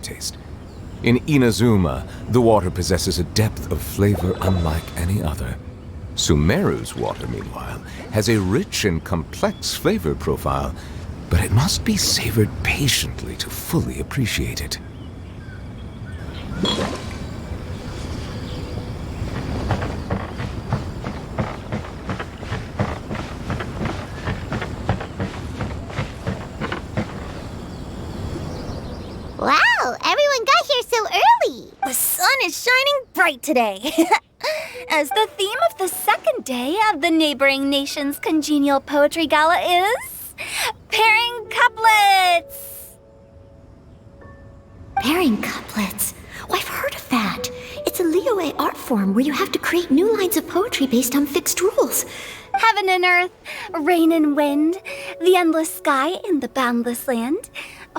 aftertaste. In Inazuma, the water possesses a depth of flavor unlike any other. Sumeru's water, meanwhile, has a rich and complex flavor profile, but it must be savored patiently to fully appreciate it. Wow, everyone got here so early! The sun is shining bright today. As the theme of the second day of the neighboring nation's congenial poetry gala is pairing couplets. Pairing couplets? Oh, I've heard of that. It's a Liyue art form where you have to create new lines of poetry based on fixed rules. Heaven and earth, rain and wind, the endless sky and the boundless land,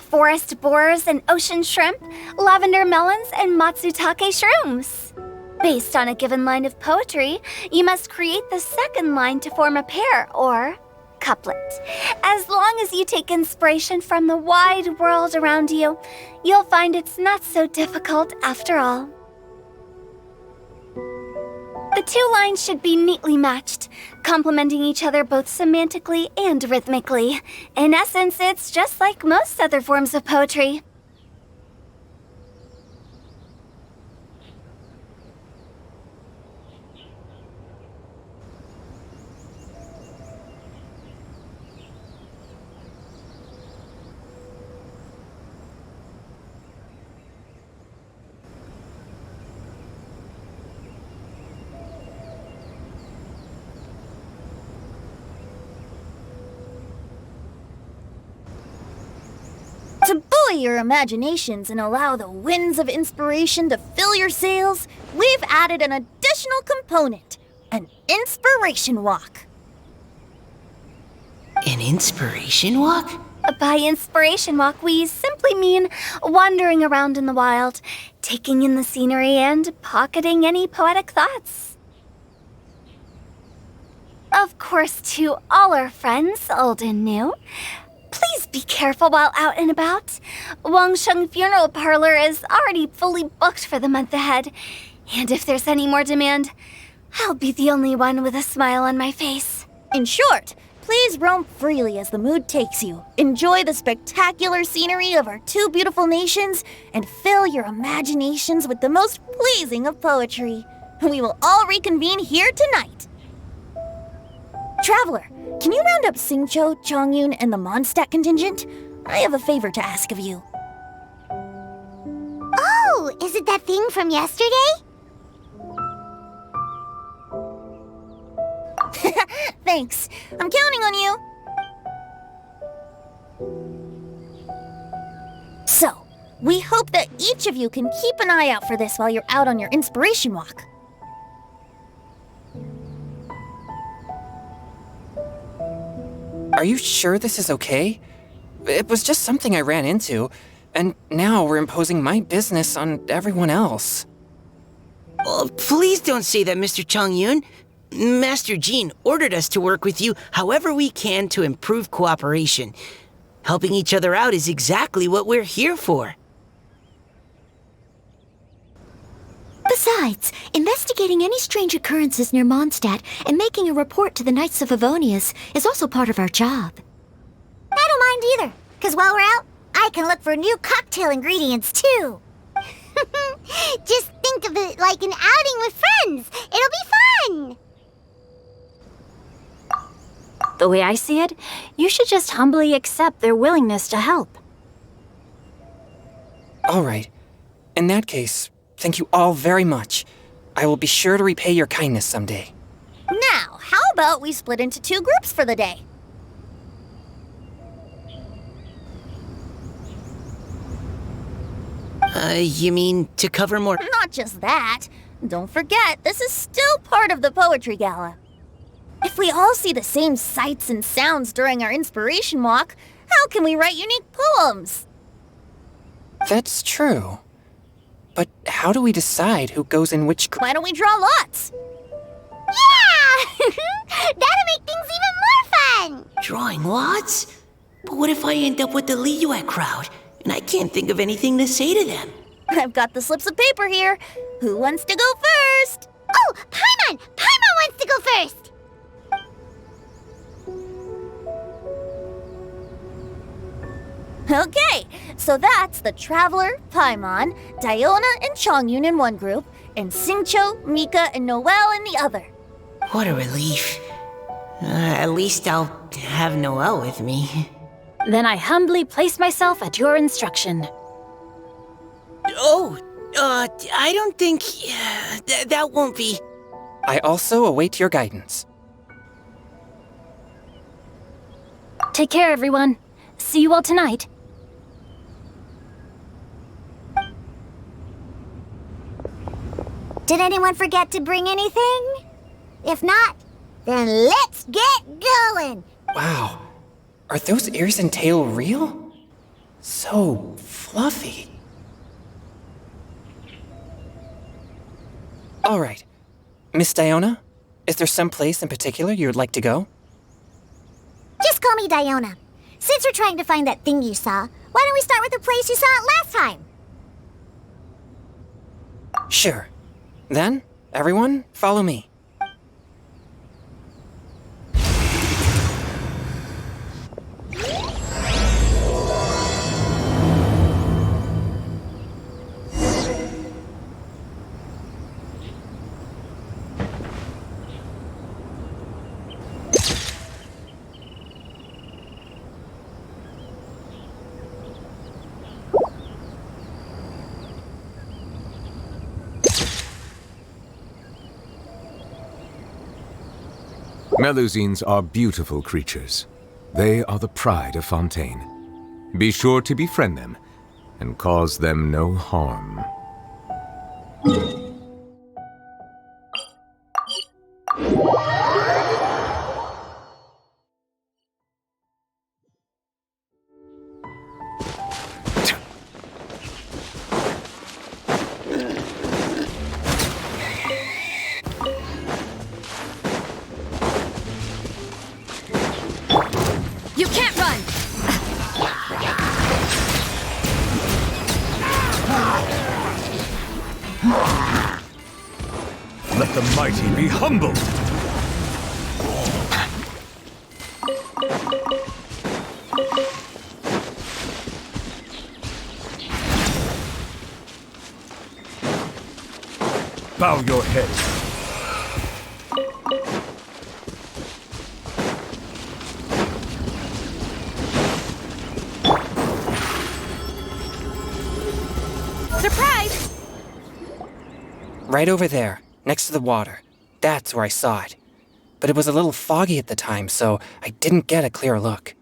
forest boars and ocean shrimp, lavender melons and matsutake shrooms. Based on a given line of poetry, you must create the second line to form a pair, or couplet. As long as you take inspiration from the wide world around you, you'll find it's not so difficult after all. The two lines should be neatly matched, complementing each other both semantically and rhythmically. In essence, it's just like most other forms of poetry. To buoy your imaginations and allow the winds of inspiration to fill your sails, we've added an additional component, an inspiration walk. An inspiration walk? By inspiration walk, we simply mean wandering around in the wild, taking in the scenery and pocketing any poetic thoughts. Of course, to all our friends, old and new, please be careful while out and about. Wangsheng Funeral Parlor is already fully booked for the month ahead. And if there's any more demand, I'll be the only one with a smile on my face. In short, please roam freely as the mood takes you. Enjoy the spectacular scenery of our two beautiful nations and fill your imaginations with the most pleasing of poetry. We will all reconvene here tonight. Traveler, can you round up Xingqiu, Chongyun, and the Mondstadt contingent? I have a favor to ask of you. Oh, is it that thing from yesterday? Thanks. I'm counting on you. So, we hope that each of you can keep an eye out for this while you're out on your inspiration walk. Are you sure this is okay? It was just something I ran into, and now we're imposing my business on everyone else. Oh, please don't say that, Mr. Chongyun. Master Jean ordered us to work with you however we can to improve cooperation. Helping each other out is exactly what we're here for. Besides, investigating any strange occurrences near Mondstadt and making a report to the Knights of Favonius is also part of our job. I don't mind either, because while we're out, I can look for new cocktail ingredients too. Just think of it like an outing with friends. It'll be fun! The way I see it, you should just humbly accept their willingness to help. All right. In that case, thank you all very much. I will be sure to repay your kindness someday. Now, how about we split into two groups for the day? You mean to cover more? Not just that. Don't forget, this is still part of the Poetry Gala. If we all see the same sights and sounds during our inspiration walk, how can we write unique poems? That's true. But how do we decide who goes in which group? Why don't we draw lots? Yeah! That'll make things even more fun! Drawing lots? But what if I end up with the Liyue crowd? and I can't think of anything to say to them. I've got the slips of paper here. Who wants to go first? Oh, Paimon! Paimon wants to go first! Okay, so that's the Traveler, Paimon, Diona, and Chongyun in one group, and Xingqiu, Mika, and Noelle in the other. What a relief. At least I'll have Noelle with me. Then I humbly place myself at your instruction. Oh, I don't think... that won't be... I also await your guidance. Take care, everyone. See you all tonight. Did anyone forget to bring anything? If not, then let's get going! Wow. Are those ears and tail real? So fluffy. All right. Miss Diona, is there some place in particular you would like to go? Just call me Diona. Since we're trying to find that thing you saw, why don't we start with the place you saw it last time? Sure. Then, everyone, follow me. Melusines are beautiful creatures. They are the pride of Fontaine. Be sure to befriend them and cause them no harm. You can't run! Let the mighty be humbled! Bow your head. Surprise! Right over there, next to the water. That's where I saw it. But it was a little foggy at the time, so I didn't get a clear look.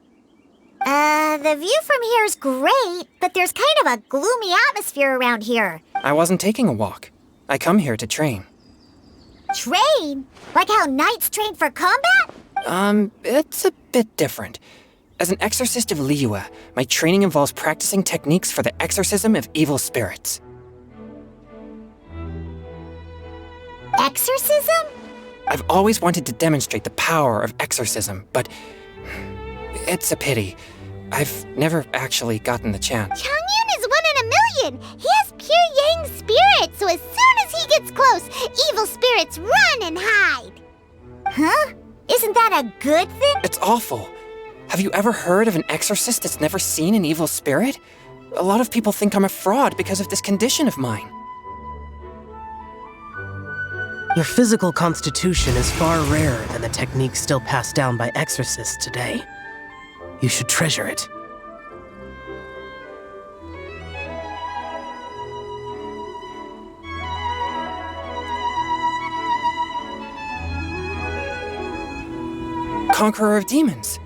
The view from here is great, but there's kind of a gloomy atmosphere around here. I wasn't taking a walk. I come here to train. Train? Like how knights train for combat? It's a bit different. As an exorcist of Liyue, my training involves practicing techniques for the exorcism of evil spirits. Exorcism? I've always wanted to demonstrate the power of exorcism, but it's a pity. I've never actually gotten the chance. Chongyun is 1 in a million! He has pure yang spirit, so as soon as he gets close, evil spirits run and hide! Huh? Isn't that a good thing? It's awful. Have you ever heard of an exorcist that's never seen an evil spirit? A lot of people think I'm a fraud because of this condition of mine. Your physical constitution is far rarer than the techniques still passed down by exorcists today. You should treasure it. Conqueror of demons.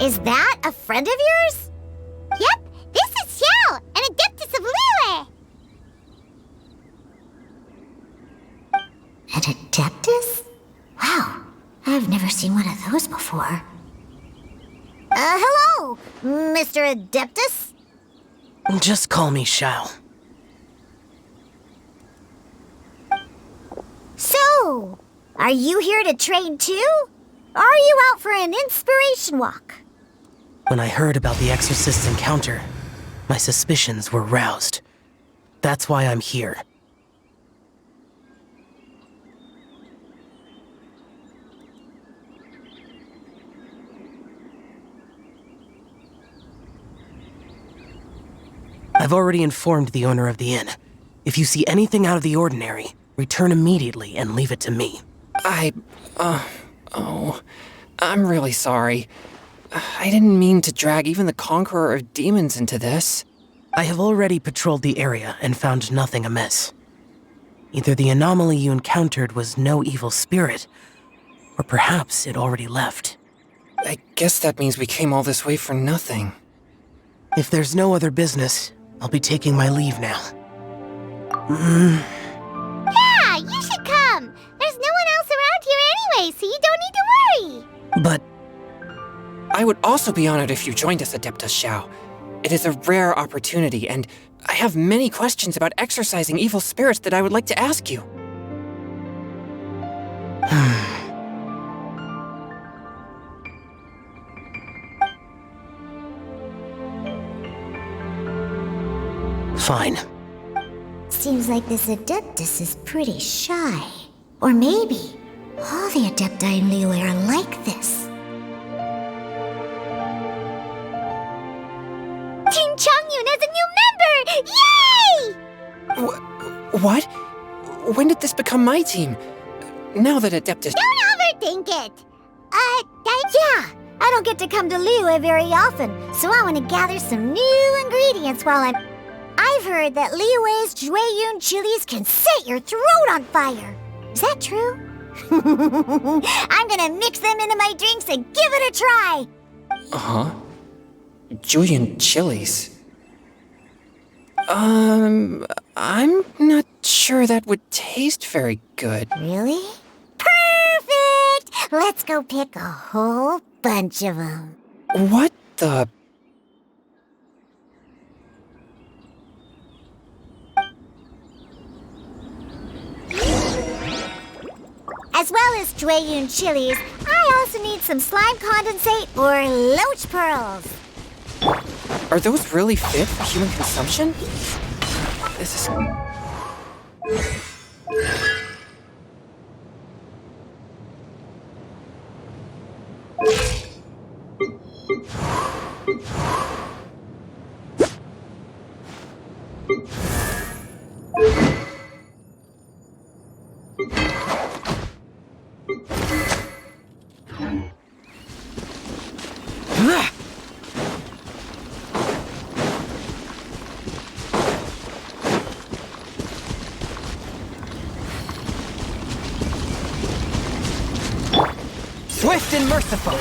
Is that a friend of yours? Yep, this is Xiao, an Adeptus of Liyue! An Adeptus? Wow, I've never seen one of those before. Hello, Mr. Adeptus? Just call me Xiao. So, are you here to train too? Or are you out for an inspiration walk? When I heard about the Exorcist's encounter, my suspicions were roused. That's why I'm here. I've already informed the owner of the inn. If you see anything out of the ordinary, return immediately and leave it to me. I'm really sorry. I didn't mean to drag even the Conqueror of Demons into this. I have already patrolled the area and found nothing amiss. Either the anomaly you encountered was no evil spirit, or perhaps it already left. I guess that means we came all this way for nothing. If there's no other business, I'll be taking my leave now. Yeah, you should come. There's no one else around here anyway, so you don't need to worry. But I would also be honored if you joined us, Adeptus Xiao. It is a rare opportunity, and I have many questions about exorcising evil spirits that I would like to ask you. Fine. Seems like this Adeptus is pretty shy. Or maybe all the Adepti in Liyue are like this. Team Chongyun has a new member! Yay! What? When did this become my team? Now that Adeptus... Don't overthink it! Yeah, I don't get to come to Liyue very often, so I want to gather some new ingredients while I've heard that Liyue's Jueyun chilies can set your throat on fire. Is that true? I'm gonna mix them into my drinks and give it a try! Uh-huh. Julian chilies. I'm not sure that would taste very good. Really? Perfect! Let's go pick a whole bunch of them. What the... As well as Jueyun chilies, I also need some slime condensate or loach pearls. Are those really fit for human consumption? This is... Swift and merciful!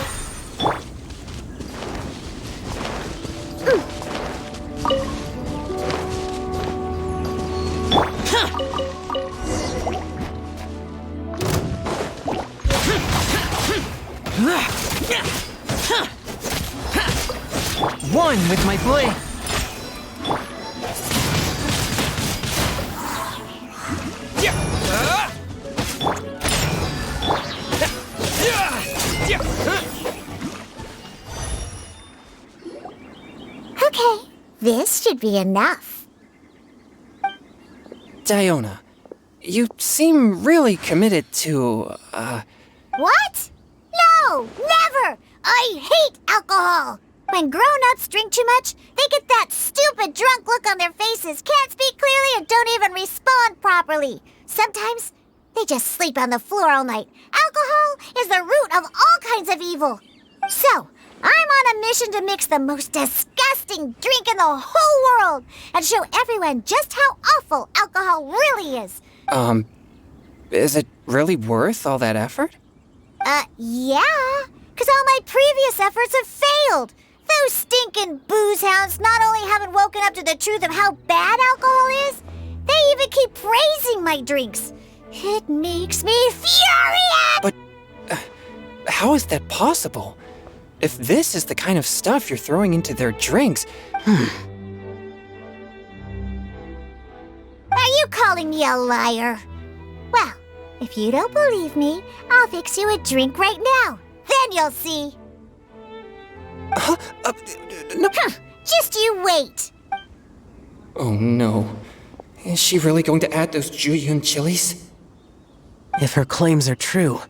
One with my blade! Okay, this should be enough. Diona, you seem really committed to, What? No, never! I hate alcohol! When grown-ups drink too much, they get that stupid drunk look on their faces, can't speak clearly, and don't even respond properly. Sometimes, they just sleep on the floor all night. Alcohol is the root of all kinds of evil. So, I'm on a mission to mix the most disgusting drink in the whole world and show everyone just how awful alcohol really is. is it really worth all that effort? Yeah, because all my previous efforts have failed. Those stinking booze hounds not only haven't woken up to the truth of how bad alcohol is, they even keep praising my drinks. It makes me furious! But, how is that possible? If this is the kind of stuff you're throwing into their drinks... Are you calling me a liar? Well, if you don't believe me, I'll fix you a drink right now. Then you'll see. Huh? No. Just you wait. Oh no. Is she really going to add those Juyun chilies? If her claims are true,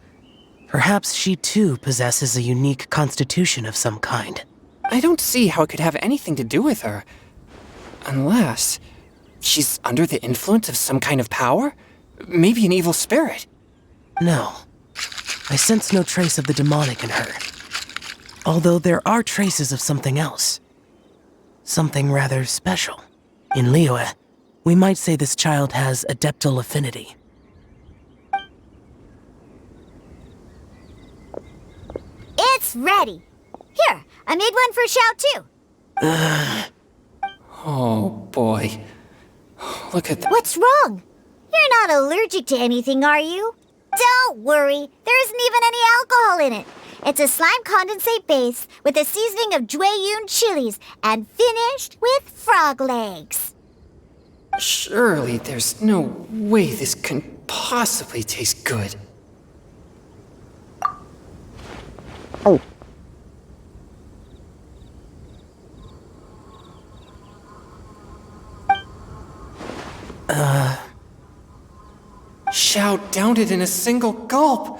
perhaps she too possesses a unique constitution of some kind. I don't see how it could have anything to do with her. Unless she's under the influence of some kind of power? Maybe an evil spirit. No. I sense no trace of the demonic in her. Although there are traces of something else. Something rather special. In Liyue, we might say this child has adeptal affinity. It's ready. Here, I made one for Xiao too. Oh boy. Look at that. What's wrong? You're not allergic to anything, are you? Don't worry, there isn't even any alcohol in it. It's a slime condensate base with a seasoning of Jueyun chilies and finished with frog legs. Surely there's no way this can possibly taste good. Xiao downed it in a single gulp.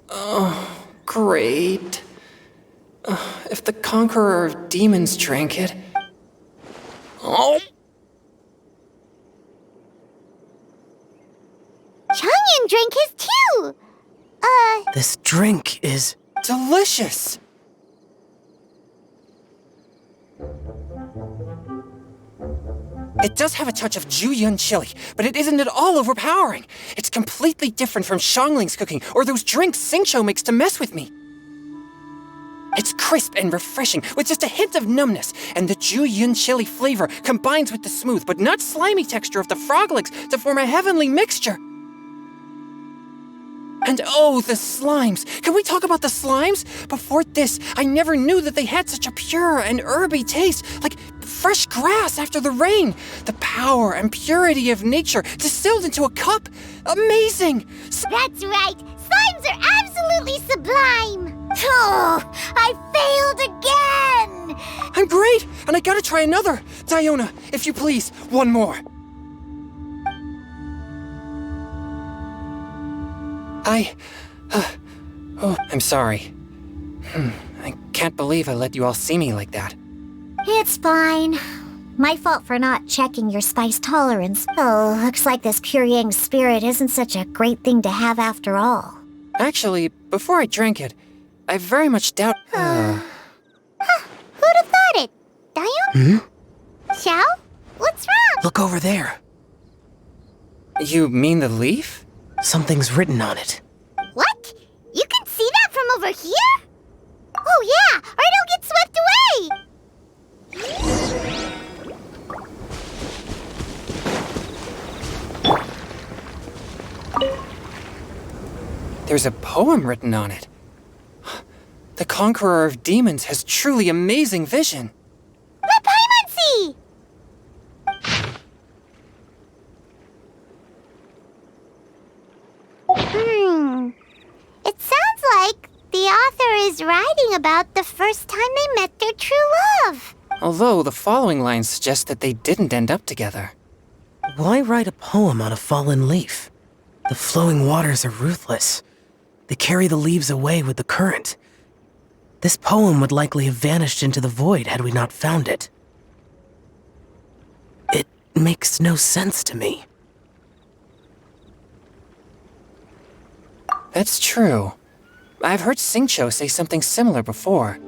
Oh, great. If the Conqueror of Demons drank it... Oh! Changyan drank his too. This drink is... delicious! It does have a touch of Juyun chili, but it isn't at all overpowering. It's completely different from Xiangling's cooking or those drinks Xingqiu makes to mess with me. It's crisp and refreshing, with just a hint of numbness, and the Juyun chili flavor combines with the smooth but not slimy texture of the frog legs to form a heavenly mixture. And oh, the slimes! Can we talk about the slimes? Before this, I never knew that they had such a pure and herby taste, like fresh grass after the rain. The power and purity of nature distilled into a cup. Amazing! That's right. Slimes are absolutely sublime. Oh, I failed again. I'm great, and I gotta try another. Diona, if you please, one more. I'm sorry. I can't believe I let you all see me like that. It's fine. My fault for not checking your spice tolerance. Oh, looks like this pure yang spirit isn't such a great thing to have after all. Actually, before I drank it, I very much doubt... Who'd have thought it? Dion? Xiao? What's wrong? Look over there. You mean the leaf? Something's written on it. What? You can see that from over here? Oh yeah, or it'll get swept away! There's a poem written on it. The Conqueror of Demons has truly amazing vision. Let Paimon see! It sounds like the author is writing about the first time they met their true love. Although the following lines suggest that they didn't end up together. Why write a poem on a fallen leaf? The flowing waters are ruthless. They carry the leaves away with the current. This poem would likely have vanished into the void had we not found it. It makes no sense to me. That's true. I've heard Xingqiu say something similar before.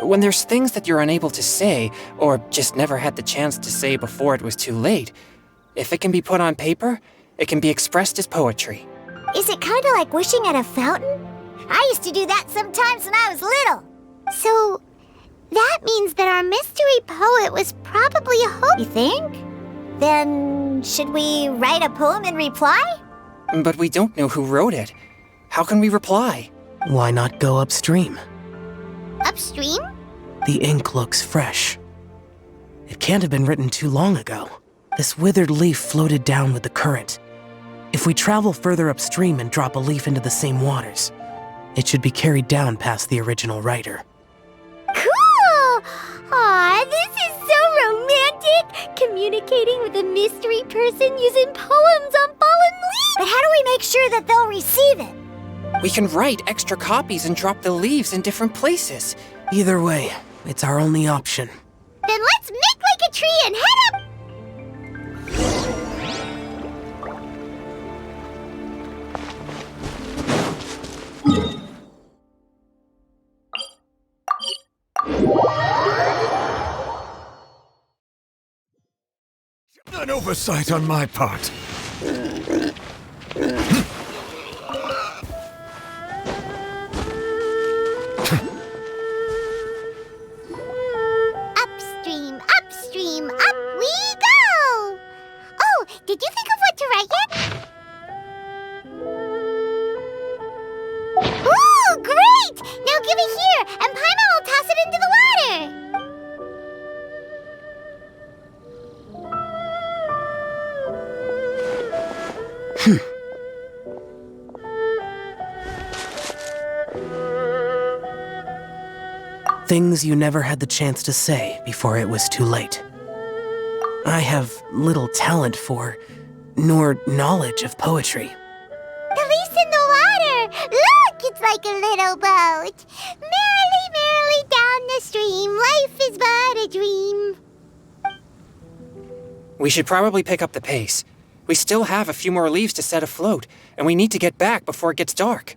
When there's things that you're unable to say, or just never had the chance to say before it was too late, if it can be put on paper, it can be expressed as poetry. Is it kind of like wishing at a fountain? I used to do that sometimes when I was little. So, that means that our mystery poet was probably a hope, you think? Then, should we write a poem in reply? But we don't know who wrote it. How can we reply? Why not go upstream? Upstream? The ink looks fresh. It can't have been written too long ago. This withered leaf floated down with the current. If we travel further upstream and drop a leaf into the same waters, it should be carried down past the original writer. Cool! Aw, this is so romantic! Communicating with a mystery person using poems on fallen leaves! But how do we make sure that they'll receive it? We can write extra copies and drop the leaves in different places. Either way, it's our only option. Then let's make like a tree and head up! An oversight on my part. Upstream, upstream, up we go! Oh, did you think of what to write yet? Ooh, great! Now give it here, and Paimon will toss it into the water! Things you never had the chance to say before it was too late. I have little talent for, nor knowledge of poetry. The leaf's in the water! Look, it's like a little boat! Merrily, merrily down the stream, life is but a dream. We should probably pick up the pace. We still have a few more leaves to set afloat, and we need to get back before it gets dark.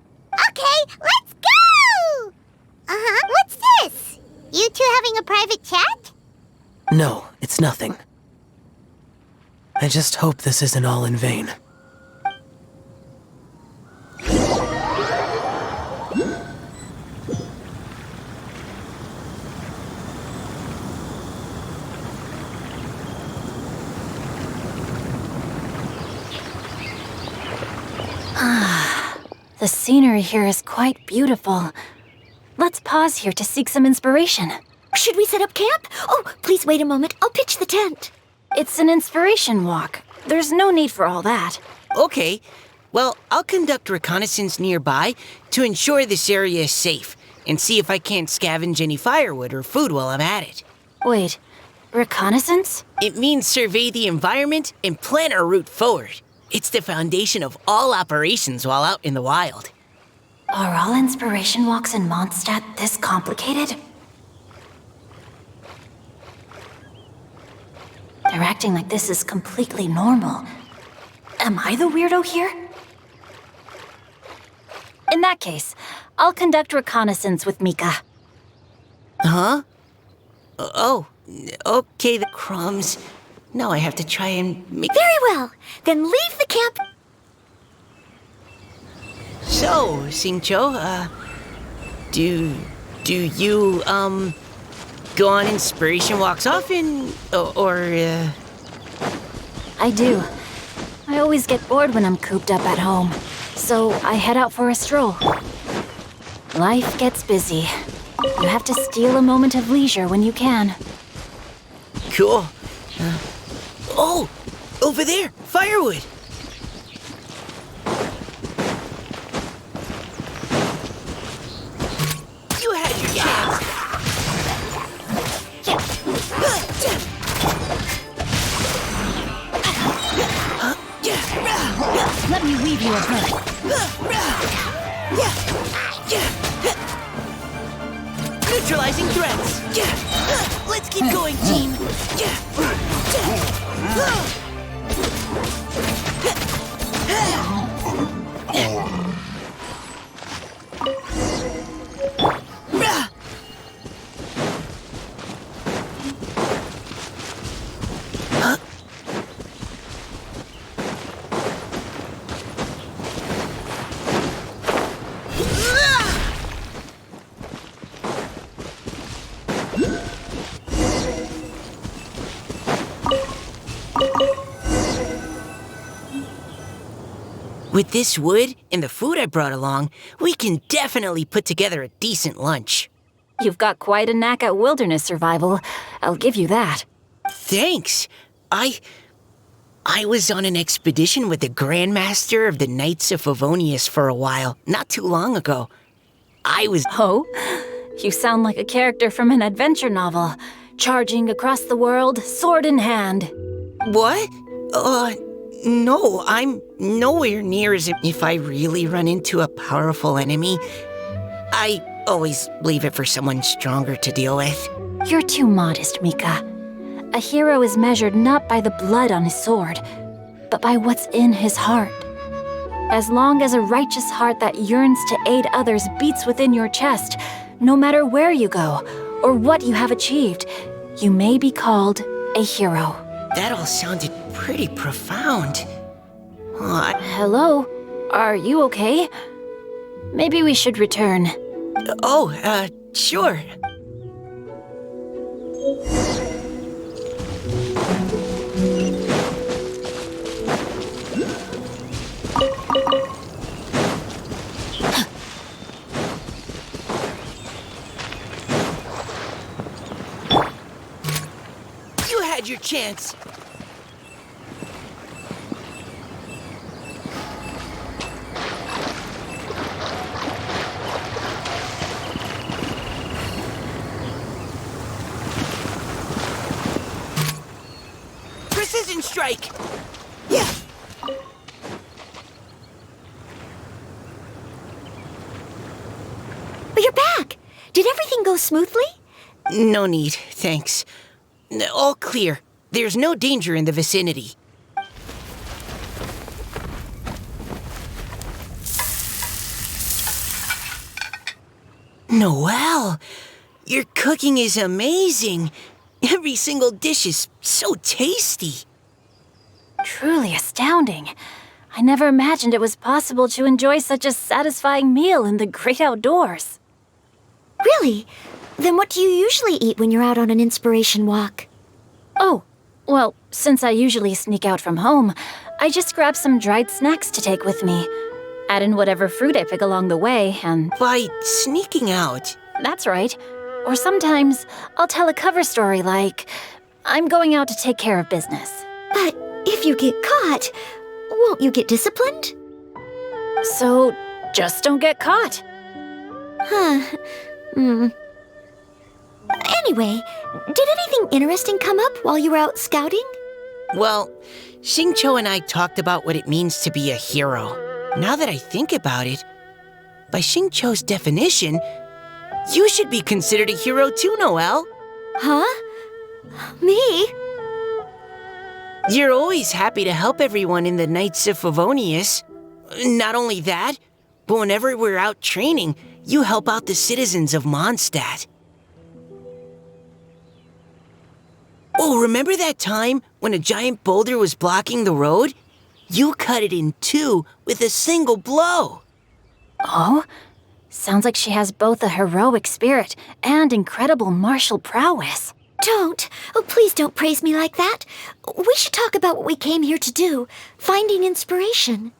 Okay, let's go! What's this? You two having a private chat? No, it's nothing. I just hope this isn't all in vain. The scenery here is quite beautiful. Let's pause here to seek some inspiration. Should we set up camp? Oh, please wait a moment. I'll pitch the tent. It's an inspiration walk. There's no need for all that. Okay. Well, I'll conduct reconnaissance nearby to ensure this area is safe and see if I can't scavenge any firewood or food while I'm at it. Wait, reconnaissance? It means survey the environment and plan our route forward. It's the foundation of all operations while out in the wild. Are all inspiration walks in Mondstadt this complicated? They're acting like this is completely normal. Am I the weirdo here? In that case, I'll conduct reconnaissance with Mika. Huh? Oh, okay, the crumbs. Now I have to try and make... Very well. Then leave the camp. So, Xingqiu, do you, go on inspiration walks often, or? I do. I always get bored when I'm cooped up at home, so I head out for a stroll. Life gets busy. You have to steal a moment of leisure when you can. Cool. Oh, over there, firewood. You had your chance. Let me weave you a bit. Neutralizing threats. Let's keep going, team. With this wood and the food I brought along, we can definitely put together a decent lunch. You've got quite a knack at wilderness survival. I'll give you that. Thanks. I was on an expedition with the Grandmaster of the Knights of Favonius for a while, not too long ago. Oh? You sound like a character from an adventure novel. charging across the world, sword in hand. What? No, I'm nowhere near as if I really run into a powerful enemy. I always leave it for someone stronger to deal with. You're too modest, Mika. A hero is measured not by the blood on his sword, but by what's in his heart. As long as a righteous heart that yearns to aid others beats within your chest, no matter where you go or what you have achieved, you may be called a hero. That all sounded pretty profound. Hello? Are you okay? Maybe we should return. Sure. You had your chance. Precision strike! Yeah! But you're back! Did everything go smoothly? No need, thanks. All clear. There's no danger in the vicinity. Noelle, your cooking is amazing. Every single dish is so tasty. Truly astounding. I never imagined it was possible to enjoy such a satisfying meal in the great outdoors. Really? Then what do you usually eat when you're out on an inspiration walk? Oh, well, since I usually sneak out from home, I just grab some dried snacks to take with me. Add in whatever fruit I pick along the way, and... By sneaking out? That's right. Or sometimes I'll tell a cover story like, I'm going out to take care of business. But if you get caught, won't you get disciplined? So, just don't get caught. Anyway, did anything interesting come up while you were out scouting? Well, Xingqiu and I talked about what it means to be a hero. Now that I think about it, by Xingqiu's definition, you should be considered a hero too, Noelle. Huh? Me? You're always happy to help everyone in the Knights of Favonius. Not only that, but whenever we're out training, you help out the citizens of Mondstadt. Oh, remember that time when a giant boulder was blocking the road? You cut it in two with a single blow. Oh? Sounds like she has both a heroic spirit and incredible martial prowess. Don't. Oh, please don't praise me like that. We should talk about what we came here to do, finding inspiration.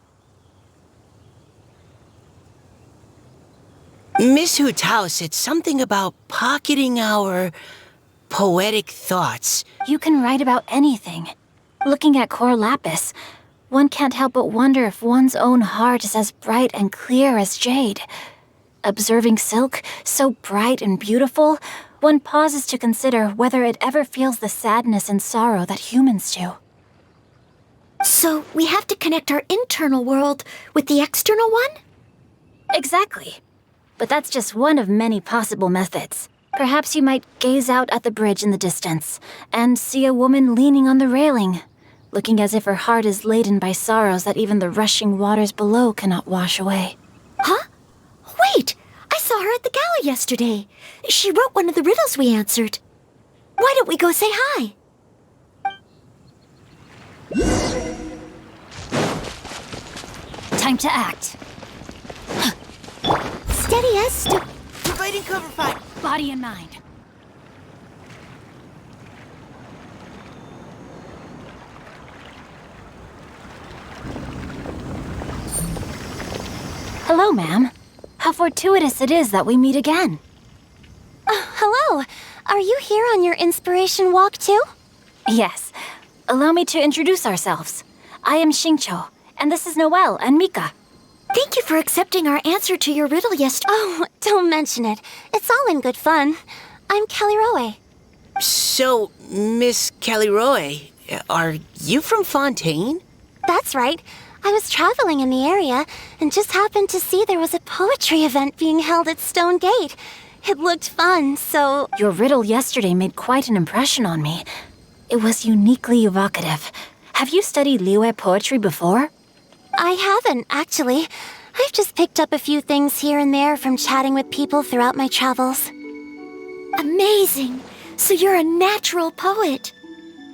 Miss Hu Tao said something about pocketing our poetic thoughts. You can write about anything. Looking at Cor Lapis, one can't help but wonder if one's own heart is as bright and clear as jade. Observing silk, so bright and beautiful, one pauses to consider whether it ever feels the sadness and sorrow that humans do. So we have to connect our internal world with the external one? Exactly. But that's just one of many possible methods. Perhaps you might gaze out at the bridge in the distance and see a woman leaning on the railing, looking as if her heart is laden by sorrows that even the rushing waters below cannot wash away. Huh? Wait! I saw her at the gala yesterday. She wrote one of the riddles we answered. Why don't we go say hi? Time to act. Steady as Providing cover fire. Body and mind. Hello, ma'am. How fortuitous it is that we meet again. Hello. Are you here on your inspiration walk too? Yes. Allow me to introduce ourselves. I am Xingqiu, and this is Noelle and Mika. Thank you for accepting our answer to your riddle yesterday. Oh, don't mention it. It's all in good fun. I'm Kelly Rowe. So, Miss Caliroe, are you from Fontaine? That's right. I was traveling in the area and just happened to see there was a poetry event being held at Stone Gate. It looked fun, so... Your riddle yesterday made quite an impression on me. It was uniquely evocative. Have you studied Liyue poetry before? I haven't, actually. I've just picked up a few things here and there from chatting with people throughout my travels. Amazing! So you're a natural poet.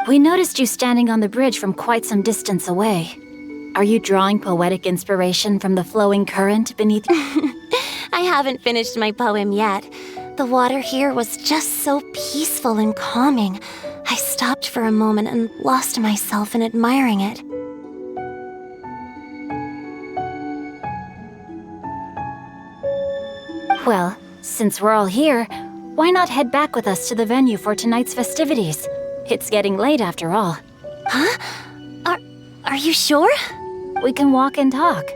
We noticed you standing on the bridge from quite some distance away. Are you drawing poetic inspiration from the flowing current beneath you? I haven't finished my poem yet. The water here was just so peaceful and calming. I stopped for a moment and lost myself in admiring it. Well, since we're all here, why not head back with us to the venue for tonight's festivities? It's getting late after all. Huh? Are you sure? We can walk and talk.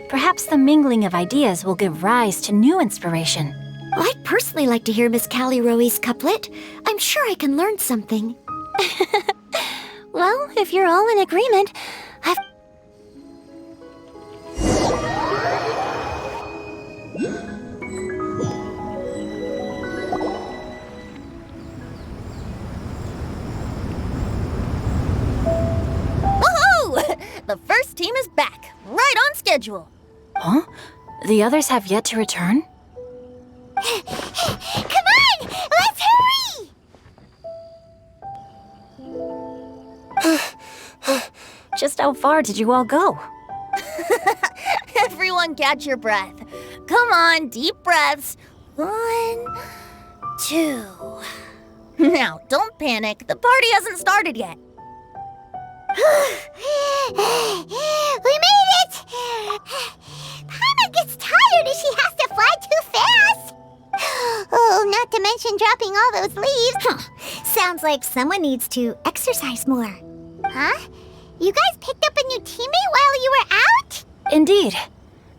Perhaps the mingling of ideas will give rise to new inspiration. I'd personally like to hear Miss Caliroe's couplet. I'm sure I can learn something. Well, if you're all in agreement, The first team is back, right on schedule. Huh? The others have yet to return? Come on! Let's hurry! Just how far did you all go? Everyone catch your breath. Come on, deep breaths. 1, 2. Now, don't panic. The party hasn't started yet. We made it! Paimon gets tired if she has to fly too fast. Oh, not to mention dropping all those leaves. Sounds like someone needs to exercise more. Huh? You guys picked up a new teammate while you were out? Indeed.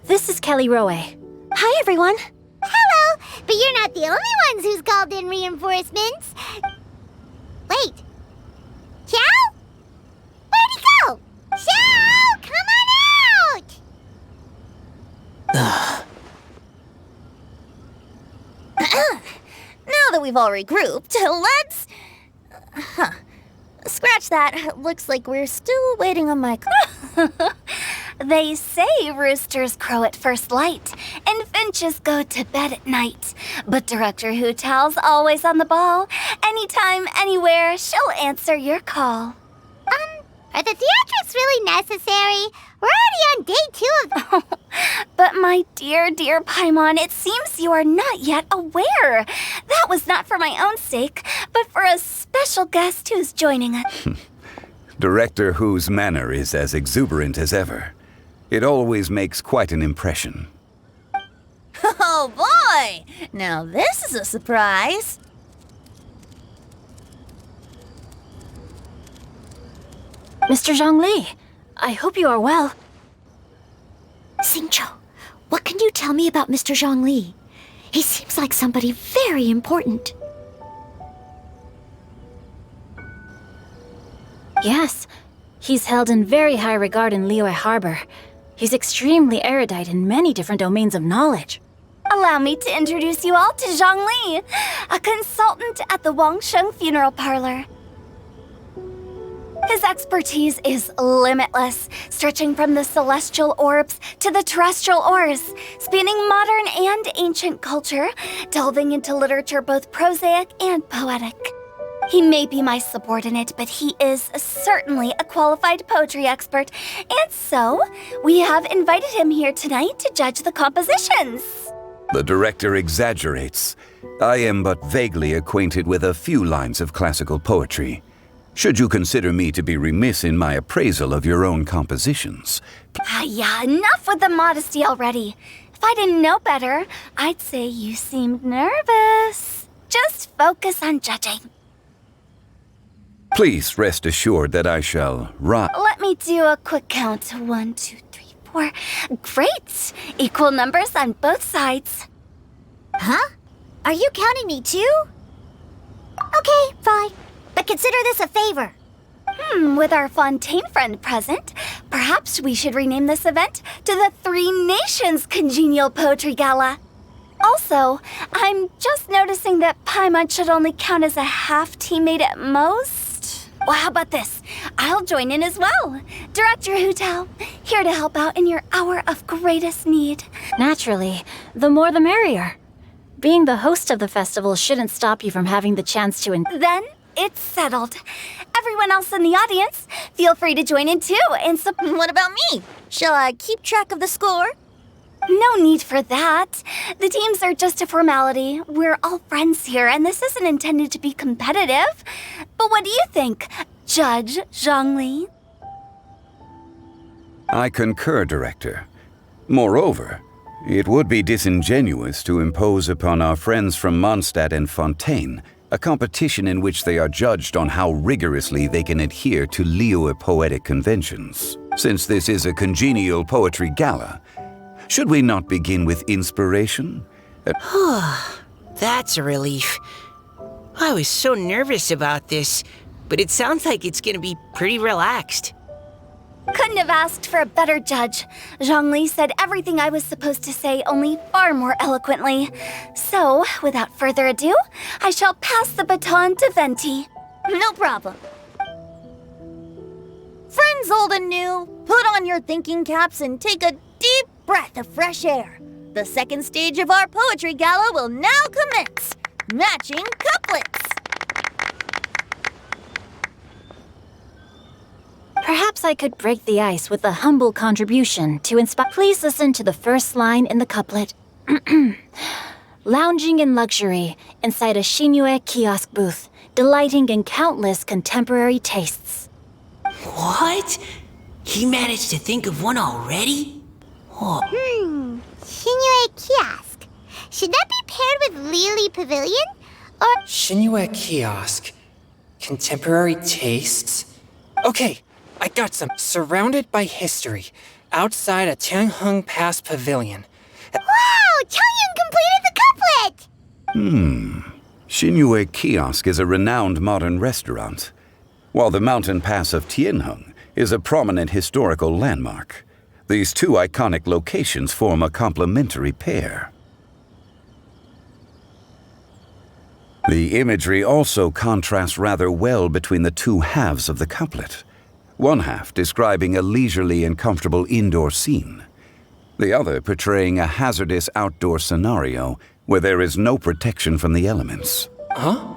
This is Caliroe. hi everyone. Hello, but you're not the only ones who's called in reinforcements. Wait. Xiao? Where'd he go? Xiao, come on out! Now that we've all regrouped, let's... Scratch that. Looks like we're still waiting on my... They say roosters crow at first light, and finches go to bed at night. But Director Hu Tao's always on the ball. Anytime, anywhere, she'll answer your call. Are the theatrics really necessary? We're already on day 2 of them. But my dear, dear Paimon, it seems you are not yet aware. That was not for my own sake, but for a special guest who's joining us. Director Who's manner is as exuberant as ever. It always makes quite an impression. Oh boy! Now this is a surprise. Mr. Zhongli, I hope you are well. Xingqiu, what can you tell me about Mr. Zhongli? He seems like somebody very important. Yes, he's held in very high regard in Liyue Harbor. He's extremely erudite in many different domains of knowledge. Allow me to introduce you all to Zhang Li, a consultant at the Wangsheng Funeral Parlor. His expertise is limitless, stretching from the celestial orbs to the terrestrial ores, spanning modern and ancient culture, delving into literature both prosaic and poetic. He may be my subordinate, but he is certainly a qualified poetry expert, and so we have invited him here tonight to judge the compositions. The director exaggerates. I am but vaguely acquainted with a few lines of classical poetry. Should you consider me to be remiss in my appraisal of your own compositions? Yeah, enough with the modesty already. If I didn't know better, I'd say you seemed nervous. Just focus on judging. Please rest assured that I shall Let me do a quick count. 1, 2, 3, 4. Great! Equal numbers on both sides. Huh? Are you counting me too? Okay, fine. But consider this a favor. With our Fontaine friend present, perhaps we should rename this event to the Three Nations Congenial Poetry Gala. Also, I'm just noticing that Paimon should only count as a half teammate at most. Well, how about this? I'll join in as well. Director Hu Tao, here to help out in your hour of greatest need. Naturally, the more the merrier. Being the host of the festival shouldn't stop you from having the chance to Then it's settled. Everyone else in the audience, feel free to join in too and What about me? Shall I keep track of the score? No need for that. The teams are just a formality. We're all friends here, and this isn't intended to be competitive. But what do you think, Judge Zhongli? I concur, Director. Moreover, it would be disingenuous to impose upon our friends from Mondstadt and Fontaine a competition in which they are judged on how rigorously they can adhere to Liyue poetic conventions. Since this is a congenial poetry gala, should we not begin with inspiration? That's a relief. I was so nervous about this, but it sounds like it's gonna be pretty relaxed. Couldn't have asked for a better judge. Zhongli said everything I was supposed to say, only far more eloquently. So, without further ado, I shall pass the baton to Venti. No problem. Friends old and new, put on your thinking caps and take a deep breath of fresh air. The second stage of our poetry gala will now commence. Matching couplets. Perhaps I could break the ice with a humble contribution to inspire. Please listen to the first line in the couplet. Lounging in luxury inside a Shinue kiosk booth, delighting in countless contemporary tastes. What? He managed to think of one already? Oh. Shinue Kiosk. Should that be paired with Lily Pavilion? Or Shinue Kiosk. Contemporary tastes? Okay, I got some. Surrounded by history. Outside a Tianheng Pass Pavilion. wow, Changyun completed the couplet! Shinue Kiosk is a renowned modern restaurant, while the mountain pass of Tianheng is a prominent historical landmark. These two iconic locations form a complementary pair. The imagery also contrasts rather well between the two halves of the couplet. One half describing a leisurely and comfortable indoor scene, the other portraying a hazardous outdoor scenario where there is no protection from the elements. Huh?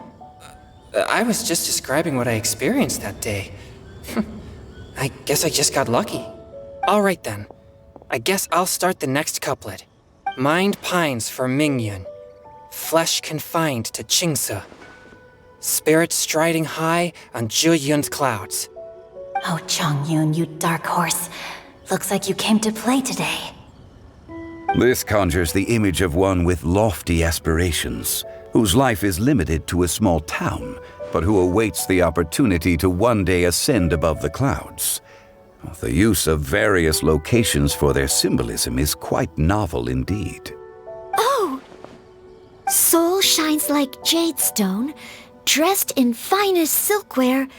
I was just describing what I experienced that day. I guess I just got lucky. All right then. I guess I'll start the next couplet. Mind pines for Mingyun. Flesh confined to Qingse. Spirit striding high on Zhiyun's clouds. Oh, Changyun, you dark horse. Looks like you came to play today. This conjures the image of one with lofty aspirations, whose life is limited to a small town, but who awaits the opportunity to one day ascend above the clouds. The use of various locations for their symbolism is quite novel indeed. Oh! Soul shines like jade stone, dressed in finest silkware.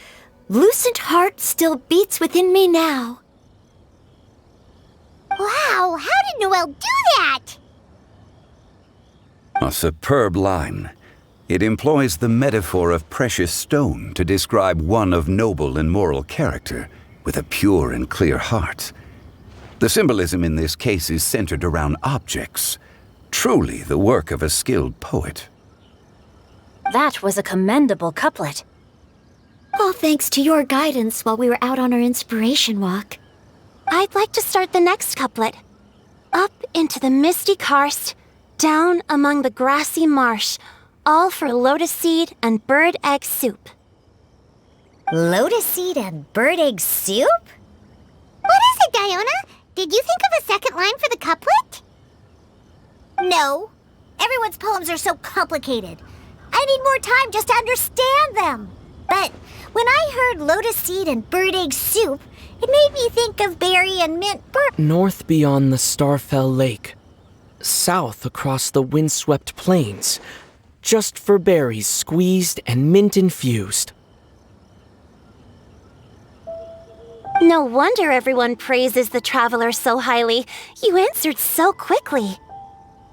Lucent heart still beats within me now. Wow, how did Noelle do that? A superb line. It employs the metaphor of precious stone to describe one of noble and moral character, with a pure and clear heart. The symbolism in this case is centered around objects, truly the work of a skilled poet. That was a commendable couplet. All thanks to your guidance while we were out on our inspiration walk. I'd like to start the next couplet. Up into the misty karst, down among the grassy marsh, all for lotus seed and bird egg soup. Lotus seed and bird egg soup? What is it, Diona? Did you think of a second line for the couplet? No. Everyone's poems are so complicated. I need more time just to understand them. But when I heard lotus seed and bird egg soup, it made me think of berry and mint bird. North beyond the Starfell Lake. South across the windswept plains. just for berries squeezed and mint infused. No wonder everyone praises the traveler so highly. You answered so quickly.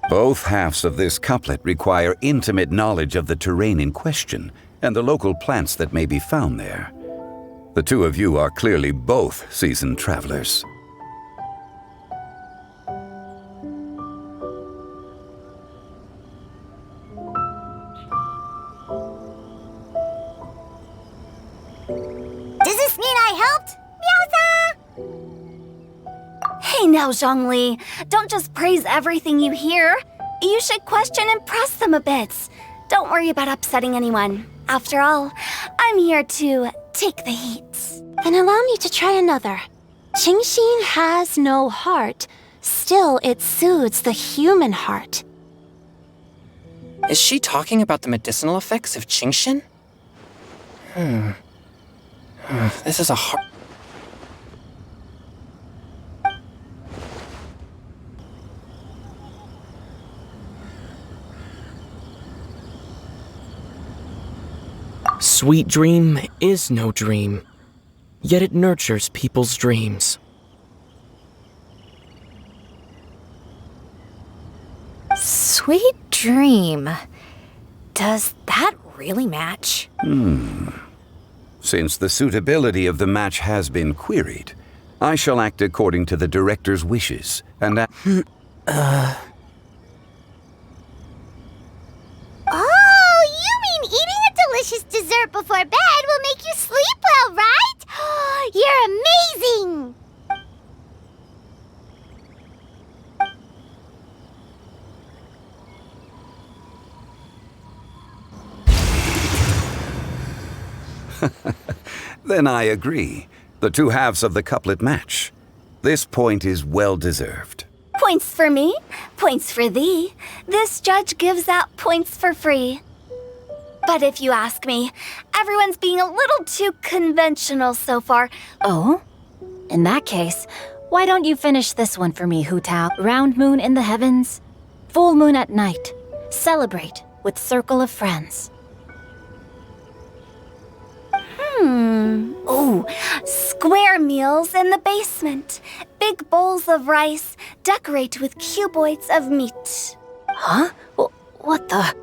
Both halves of this couplet require intimate knowledge of the terrain in question and the local plants that may be found there. The two of you are clearly both seasoned travelers. Does this mean I helped? Meowza! Hey now, Zhongli, don't just praise everything you hear. You should question and press them a bit. Don't worry about upsetting anyone. After all, I'm here to take the heat. Then allow me to try another. Qingxin has no heart. Still, it soothes the human heart. Is she talking about the medicinal effects of Qingxin? This is a hard... Sweet dream is no dream, yet it nurtures people's dreams. Sweet dream. Does that really match? Since the suitability of the match has been queried, I shall act according to the director's wishes, and Oh, you mean eating a delicious dessert before bed will make you sleep well, right? You're amazing! then I agree. The two halves of the couplet match. This point is well deserved. Points for me, points for thee. This judge gives out points for free. But if you ask me, everyone's being a little too conventional so far. Oh? In that case, why don't you finish this one for me, Hu Tao? Round moon in the heavens, full moon at night. Celebrate with circle of friends. Oh, square meals in the basement. Big bowls of rice, decorate with cuboids of meat. Huh? What the?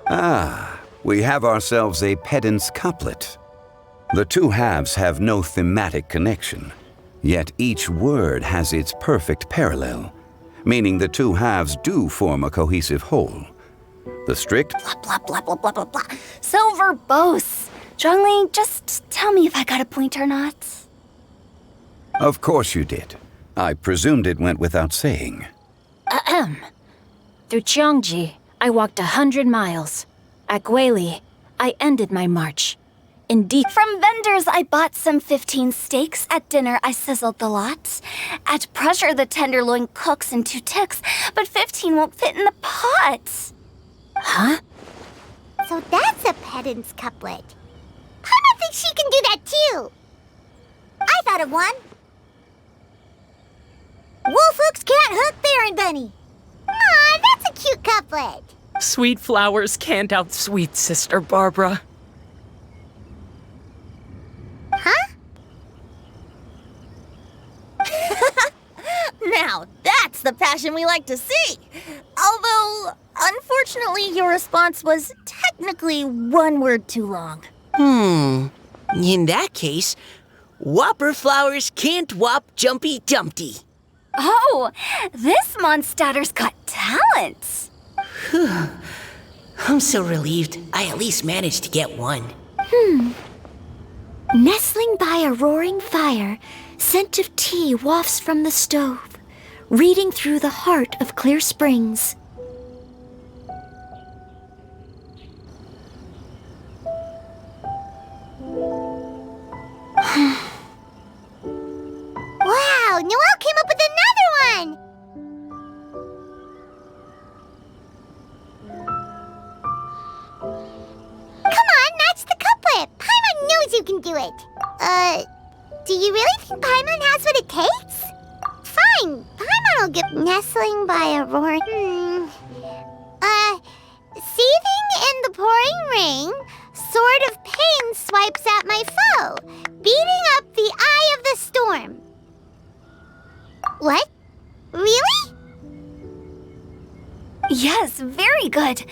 Ah, we have ourselves a pedant's couplet. The two halves have no thematic connection, yet each word has its perfect parallel, meaning the two halves do form a cohesive whole. The strict Blah, blah, blah, blah, blah, blah, blah. So verbose. Zhongli, just tell me if I got a point or not. Of course you did. I presumed it went without saying. Through Cheongji, I walked 100 miles. At Guili, I ended my march. Indeed, From vendors, I bought some 15 steaks. At dinner, I sizzled the lot. At pressure, the tenderloin cooks in 2 ticks, but 15 won't fit in the pot. huh? So that's a pedant's couplet. Paimon thinks she can do that too. I thought of one. Wolf hooks can't hook Baron Bunny. Aw, that's a cute couplet. Sweet flowers can't outsweet Sister Barbara. Huh? Now, that's the passion we like to see. Although, unfortunately, your response was technically one word too long. In that case, Whopper flowers can't whop Jumpy Dumpty. Oh, this monster's got talent. I'm so relieved I at least managed to get one. Nestling by a roaring fire, scent of tea wafts from the stove, reading through the heart of clear springs. Wow, Noelle came up with another one! Come on, match the couplet! Paimon knows you can do it! Do you really think Paimon has what it takes? Fine, Paimon will get nestling by a roaring... Seething in the pouring rain, sword of pain swipes at my foe, beating up the eye of the storm. What? Really? Yes, very good.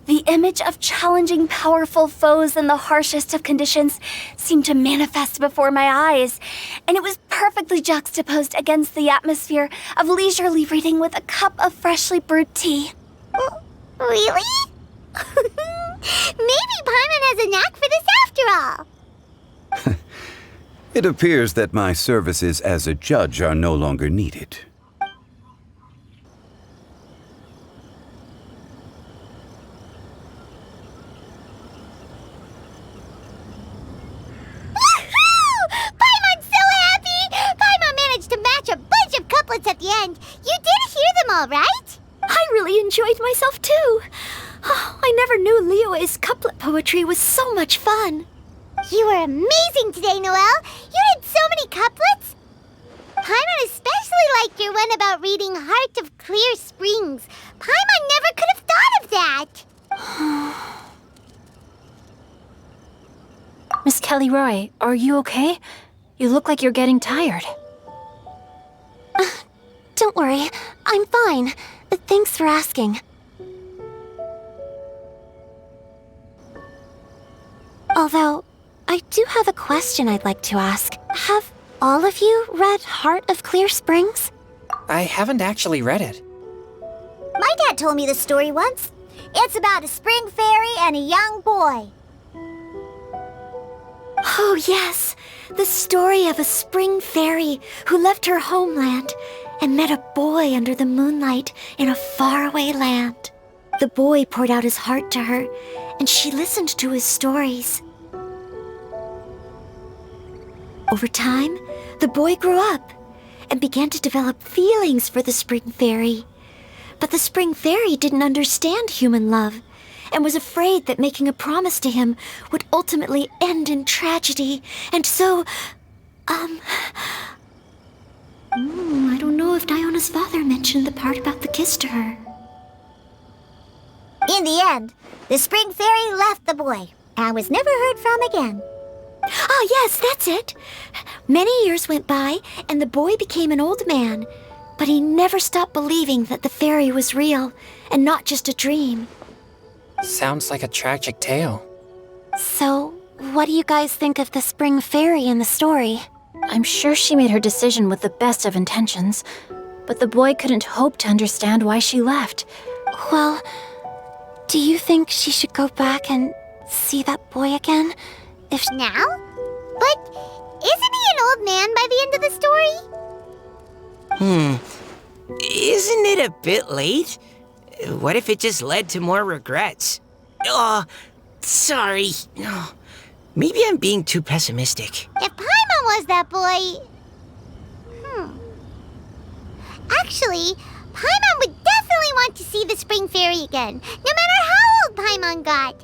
The image of challenging powerful foes in the harshest of conditions seemed to manifest before my eyes, and it was perfectly juxtaposed against the atmosphere of leisurely reading with a cup of freshly brewed tea. Really? Maybe Paimon has a knack for this after all. It appears that my services as a judge are no longer needed. Paimon's so happy! Paimon managed to match a bunch of couplets at the end. You did hear them all, right? I really enjoyed myself too. Oh, I never knew Liyue's couplet poetry was so much fun. You were amazing today, Noelle. You did so many couplets. Paimon especially liked your one about reading Heart of Clear Springs. Paimon never could have thought of that. Miss Kelly Roy, are you okay? You look like you're getting tired. Don't worry, I'm fine. Thanks for asking. Although, I do have a question I'd like to ask. Have all of you read Heart of Clear Springs? I haven't actually read it. My dad told me the story once. It's about a spring fairy and a young boy. Oh, yes. The story of a spring fairy who left her homeland and met a boy under the moonlight in a faraway land. The boy poured out his heart to her, and she listened to his stories. Over time, the boy grew up and began to develop feelings for the spring fairy. But the spring fairy didn't understand human love and was afraid that making a promise to him would ultimately end in tragedy. And so, I don't know if Diona's father mentioned the part about the kiss to her. In the end, the spring fairy left the boy and was never heard from again. Oh, yes, that's it. Many years went by, and the boy became an old man, but he never stopped believing that the fairy was real and not just a dream. Sounds like a tragic tale. So, what do you guys think of the spring fairy in the story? I'm sure she made her decision with the best of intentions, but the boy couldn't hope to understand why she left. Well, do you think she should go back and see that boy again? Now? But isn't he an old man by the end of the story? Isn't it a bit late? What if it just led to more regrets? Oh, sorry. Oh, maybe I'm being too pessimistic. If Paimon was that boy... Actually, Paimon would definitely want to see the spring fairy again, no matter how old Paimon got.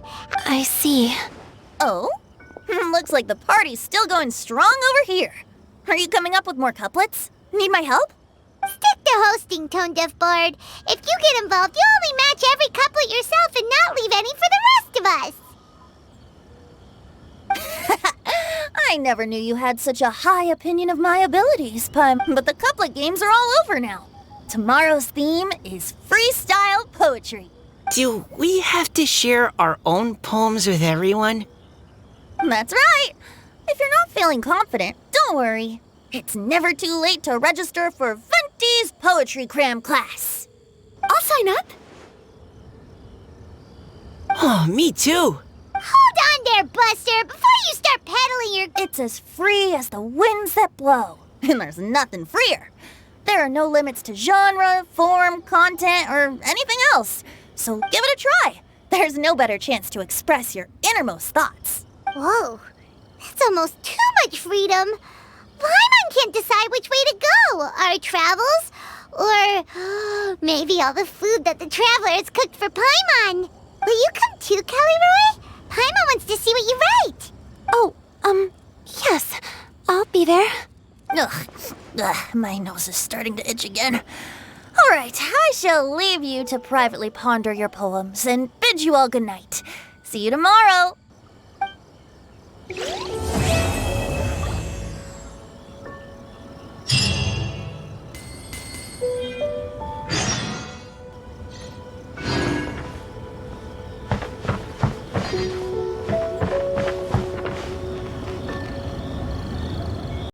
I see. Oh? Looks like the party's still going strong over here. Are you coming up with more couplets? Need my help? Stick to hosting, Tone Deaf Bard. If you get involved, you'll only match every couplet yourself and not leave any for the rest of us. I never knew you had such a high opinion of my abilities, but the couplet games are all over now. Tomorrow's theme is freestyle poetry. Do we have to share our own poems with everyone? That's right. If you're not feeling confident, don't worry. It's never too late to register for Venti's Poetry Cram class. I'll sign up. Oh, me too. Hold on there, Buster, before you start peddling your... It's as free as the winds that blow, and there's nothing freer. There are no limits to genre, form, content, or anything else. So give it a try. There's no better chance to express your innermost thoughts. Whoa, that's almost too much freedom. Paimon can't decide which way to go. Our travels, or maybe all the food that the travelers cooked for Paimon. Will you come too, Kelly Roy? Paimon wants to see what you write. Oh, yes. I'll be there. Ugh, my nose is starting to itch again. All right, I shall leave you to privately ponder your poems and bid you all good night. See you tomorrow.